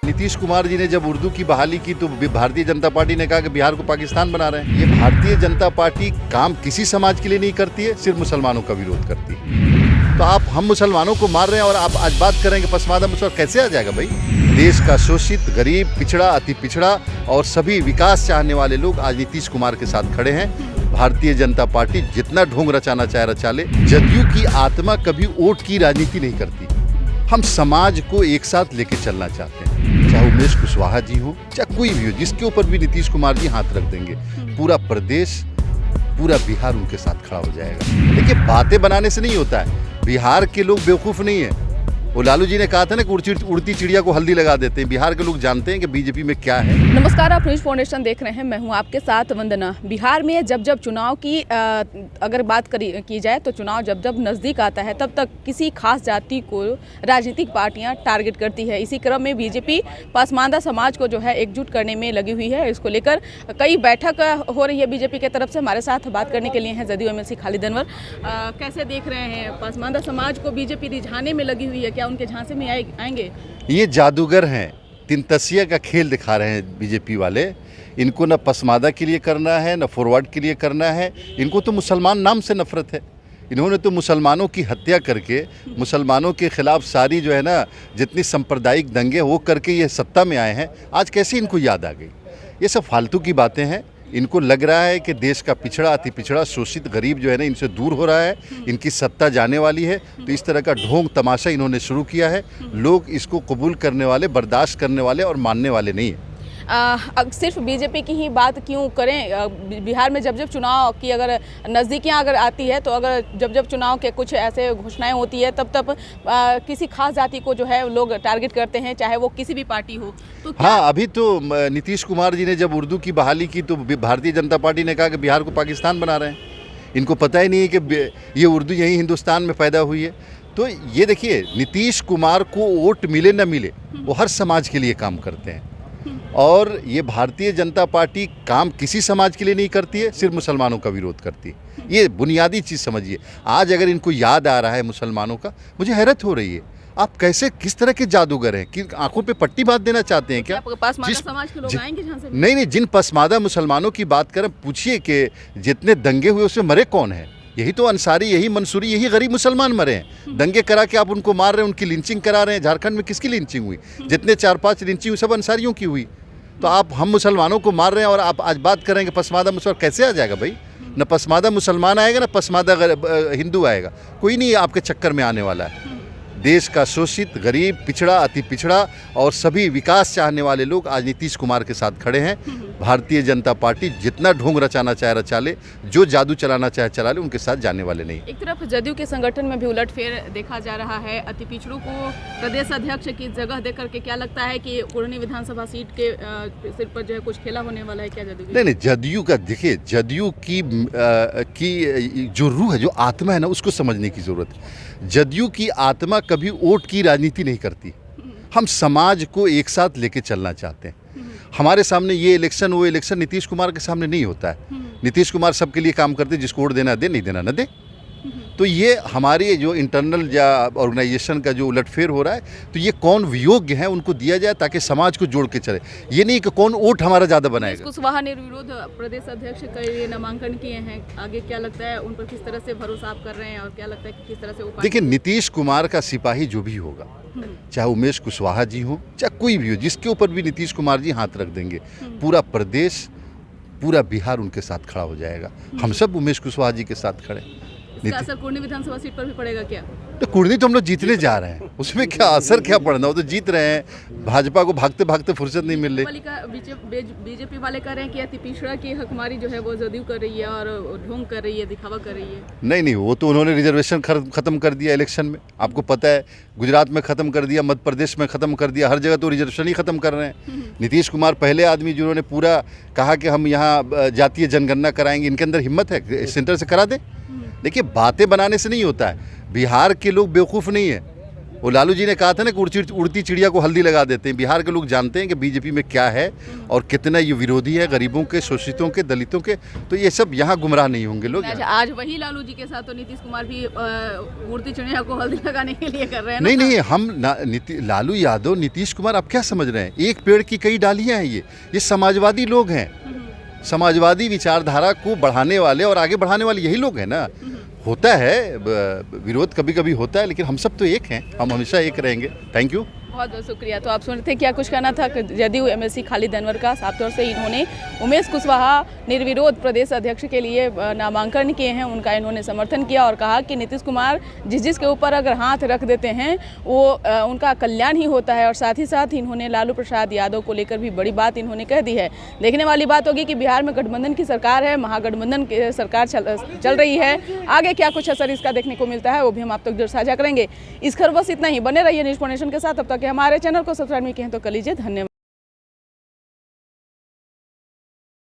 नीतीश कुमार जी ने जब उर्दू की बहाली की तो भारतीय जनता पार्टी ने कहा कि बिहार को पाकिस्तान बना रहे हैं। ये भारतीय जनता पार्टी काम किसी समाज के लिए नहीं करती है, सिर्फ मुसलमानों का विरोध करती है। तो आप हम मुसलमानों को मार रहे हैं और आप आज बात करेंगे पसमानदा मुसलमान, कैसे आ जाएगा भाई? देश का शोषित, गरीब, पिछड़ा, अति पिछड़ा और सभी विकास चाहने वाले लोग आज नीतीश कुमार के साथ खड़े हैं। भारतीय जनता पार्टी जितना ढोंग रचाना चाहे रचा ले। जदयू की आत्मा कभी वोट की राजनीति नहीं करती। हम समाज को एक साथ लेके चलना चाहते हैं, चाहे उमेश कुशवाहा जी हो, चाहे कोई भी हो, जिसके ऊपर भी नीतीश कुमार जी हाथ रख देंगे, पूरा प्रदेश, पूरा बिहार उनके साथ खड़ा हो जाएगा। देखिए, बातें बनाने से नहीं होता है। बिहार के लोग बेवकूफ़ नहीं है। वो लालू जी ने कहा था ना कि उड़ती चिड़िया को हल्दी लगा देते हैं। बिहार के लोग जानते हैं कि बीजेपी में क्या है। नमस्कार, आप न्यूज़ फाउंडेशन देख रहे हैं। मैं हूं आपके साथ वंदना। बिहार में जब जब चुनाव की अगर बात की जाए तो चुनाव जब जब नज़दीक आता है तब तक किसी खास जाति को राजनीतिक पार्टियां टारगेट करती है। इसी क्रम में बीजेपी पसमानदा समाज को जो है एकजुट करने में लगी हुई है। इसको लेकर कई बैठक हो रही है बीजेपी की तरफ से। हमारे साथ बात करने के लिए हैं जदयू एमएलसी खालिद अनवर। कैसे देख रहे हैं, पसमानदा समाज को बीजेपी रिझाने में लगी हुई है, क्या उनके झांसे में आएंगे? ये जादूगर हैं, तीन तसिया का खेल दिखा रहे हैं बीजेपी वाले। इनको न पसमादा के लिए करना है, न फॉरवर्ड के लिए करना है। इनको तो मुसलमान नाम से नफरत है। इन्होंने तो मुसलमानों की हत्या करके, मुसलमानों के खिलाफ सारी जो है ना जितनी सांप्रदायिक दंगे वो करके ये सत्ता में आए हैं। आज कैसे इनको याद आ गई? ये सब फालतू की बातें हैं। इनको लग रहा है कि देश का पिछड़ा, अति पिछड़ा, शोषित गरीब जो है ना इनसे दूर हो रहा है, इनकी सत्ता जाने वाली है। तो इस तरह का ढोंग तमाशा इन्होंने शुरू किया है। लोग इसको कबूल करने वाले, बर्दाश्त करने वाले और मानने वाले नहीं हैं। सिर्फ बीजेपी की ही बात क्यों करें? बिहार में जब जब चुनाव की अगर नज़दीकियां अगर आती है तो अगर जब जब चुनाव के कुछ ऐसे घोषणाएं होती है तब तब किसी खास जाति को जो है लोग टारगेट करते हैं, चाहे वो किसी भी पार्टी हो। तो हाँ, अभी तो नीतीश कुमार जी ने जब उर्दू की बहाली की तो भारतीय जनता पार्टी ने कहा कि बिहार को पाकिस्तान बना रहे हैं। इनको पता ही नहीं है कि ये उर्दू यहीं हिंदुस्तान में पैदा हुई है। तो ये देखिए, नीतीश कुमार को वोट मिले न मिले, वो हर समाज के लिए काम करते हैं। और ये भारतीय जनता पार्टी काम किसी समाज के लिए नहीं करती है, सिर्फ मुसलमानों का विरोध करती है। ये बुनियादी चीज़ समझिए। आज अगर इनको याद आ रहा है मुसलमानों का, मुझे हैरत हो रही है। आप कैसे, किस तरह के जादूगर हैं कि आंखों पे पट्टी बांध देना चाहते हैं क्या? पसमानदा समाज के लोग आएंगे झांसे में? नहीं, जिन पसमानदा मुसलमानों की बात करें, पूछिए कि जितने दंगे हुए उसमें मरे कौन है? यही तो अंसारी, यही मंसूरी, यही गरीब मुसलमान मरे हैं। दंगे करा के आप उनको मार रहे हैं, उनकी लिंचिंग करा रहे हैं। झारखंड में किसकी लिंचिंग हुई? जितने 4-5 लिंचिंग हुई सब अंसारियों की हुई। तो आप हम मुसलमानों को मार रहे हैं और आप आज बात करेंगे पसमानदा मुसलमान, कैसे आ जाएगा भाई? न पसमानदा मुसलमान आएगा, न पसमानदा हिंदू आएगा। कोई नहीं आपके चक्कर में आने वाला है। देश का शोषित, गरीब, पिछड़ा, अति पिछड़ा और सभी विकास चाहने वाले लोग आज नीतीश कुमार के साथ खड़े हैं। भारतीय जनता पार्टी जितना ढोंग रचाना चाहे रचा ले, जो जादू चलाना चाहे चला ले, उनके साथ जाने वाले नहीं। एक तरफ जदयू के संगठन में भी उलटफेर देखा जा रहा है। अति पिछड़ों को प्रदेश अध्यक्ष की जगह देकर के क्या लगता है कि कुढ़नी विधानसभा सीट के सिर पर जो है कुछ खेला होने वाला है क्या जदयू? नहीं, जदयू का देखिए, जदयू की जो रूह है, जो आत्मा है ना, उसको समझने की ज़रूरत है। जदयू की आत्मा कभी वोट की राजनीति नहीं करती। हम समाज को एक साथ लेके चलना चाहते हैं। हमारे सामने ये इलेक्शन, वो इलेक्शन नीतीश कुमार के सामने नहीं होता है। नीतीश कुमार सबके लिए काम करते हैं, जिसको वोट देना दे, नहीं देना न दे। तो ये हमारे जो इंटरनल या ऑर्गेनाइजेशन का जो उलटफेर हो रहा है, तो ये कौन योग्य है उनको दिया जाए ताकि समाज को जोड़ के चले। ये नहीं कि कौन वोट हमारा ज़्यादा बनाएगा। कुशवाहा ने विरोध प्रदेश अध्यक्ष के लिए नामांकन किए हैं। आगे क्या लगता है, उन पर किस तरह से भरोसा आप कर रहे हैं और क्या लगता है कि किस तरह से वो? देखिए, नीतीश कुमार का सिपाही जो भी होगा, चाहे उमेश कुशवाहा जी हो, चाहे कोई भी हो, जिसके ऊपर भी नीतीश कुमार जी हाथ रख देंगे, पूरा प्रदेश, पूरा बिहार उनके साथ खड़ा हो जाएगा। हम सब उमेश कुशवाहा जी के साथ खड़े। इसका असर कुढ़नी विधानसभा सीट पर भी पड़ेगा क्या? तो कुढ़नी तो हम लोग जीतने जा रहे हैं, उसमें क्या असर क्या पड़ना, वो तो जीत रहे हैं। भाजपा को भागते भागते फुर्सत नहीं मिल रही। बीजेपी वाले कह रहे हैं कि अति पिछड़ा की हकमारी जो है वो जदयू कर रही है और ढोंग कर रही है, दिखावा कर रही है। नहीं, वो तो उन्होंने रिजर्वेशन खत्म कर दिया इलेक्शन में। आपको पता है, गुजरात में खत्म कर दिया, मध्य प्रदेश में खत्म कर दिया, हर जगह तो रिजर्वेशन ही खत्म कर रहे हैं। नीतीश कुमार पहले आदमी जिन्होंने पूरा कहा कि हम यहाँ जातीय जनगणना कराएंगे। इनके अंदर हिम्मत है, सेंटर से करा दें। देखिए, बातें बनाने से नहीं होता है। बिहार के लोग बेवकूफ़ नहीं है। वो लालू जी ने कहा था ना कि उड़ती चिड़िया को हल्दी लगा देते हैं। बिहार के लोग जानते हैं कि बीजेपी में क्या है और कितना ये विरोधी है गरीबों के, शोषितों के, दलितों के। तो ये सब यहाँ गुमराह नहीं होंगे लोग। अच्छा, आज वही लालू जी के साथ तो नीतीश कुमार भी उड़ती चिड़िया को हल्दी लगाने के लिए कर रहे हैं ना? नहीं, हम लालू यादव, नीतीश कुमार, आप क्या समझ रहे हैं? एक पेड़ की कई डालियां हैं। ये समाजवादी लोग हैं। समाजवादी विचारधारा को बढ़ाने वाले और आगे बढ़ाने वाले यही लोग हैं ना। होता है विरोध, कभी कभी होता है, लेकिन हम सब तो एक हैं, हम हमेशा एक रहेंगे। Thank you. बहुत बहुत शुक्रिया। तो आप सुन रहे थे क्या कुछ कहना था जदयू एमएलसी खालिद अनवर का। साफ तौर से इन्होंने उमेश कुशवाहा निर्विरोध प्रदेश अध्यक्ष के लिए नामांकन किए हैं, उनका इन्होंने समर्थन किया और कहा कि नीतीश कुमार जिसके ऊपर अगर हाथ रख देते हैं वो उनका कल्याण ही होता है। और साथ ही साथ इन्होंने लालू प्रसाद यादव को लेकर भी बड़ी बात इन्होंने कह दी है। देखने वाली बात होगी कि बिहार में गठबंधन की सरकार है, महागठबंधन की सरकार चल रही है। आगे क्या कुछ असर इसका देखने को मिलता है वो भी हम आप तक जरूर साझा करेंगे। इस खबर बस इतना ही। बने रहिए न्यूज़ नेशन के साथ। अब तक हमारे चैनल को सब्सक्राइब नहीं किए हैं तो कर लीजिए। धन्यवाद।